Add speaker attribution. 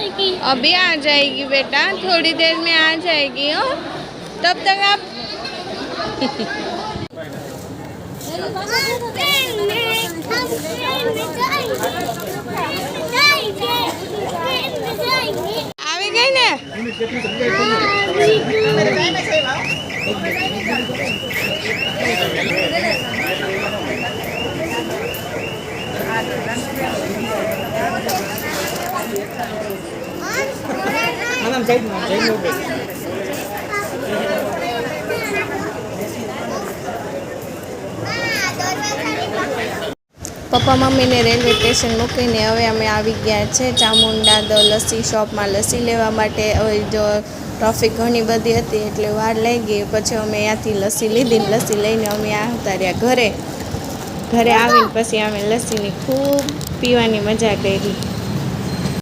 Speaker 1: अभी आ जाएगी बेटा, थोड़ी देर में आ जाएगी। हो तब तक आप આવી ગઈ ને? પપ્પા મમ્મીને રેલવે સ્ટેશન મૂકીને હવે અમે આવી ગયા છે ચામુંડા દ લસ્સી શોપમાં લસ્સી લેવા માટે। હવે જો ટ્રાફિક ઘણી બધી હતી એટલે વાર લઈ ગઈ, પછી અમે ત્યાંથી લસ્સી લીધી। લસ્સી લઈને અમે આવતા રહ્યા ઘરે આવીને પછી અમે લસ્સીની ખૂબ પીવાની મજા કરી।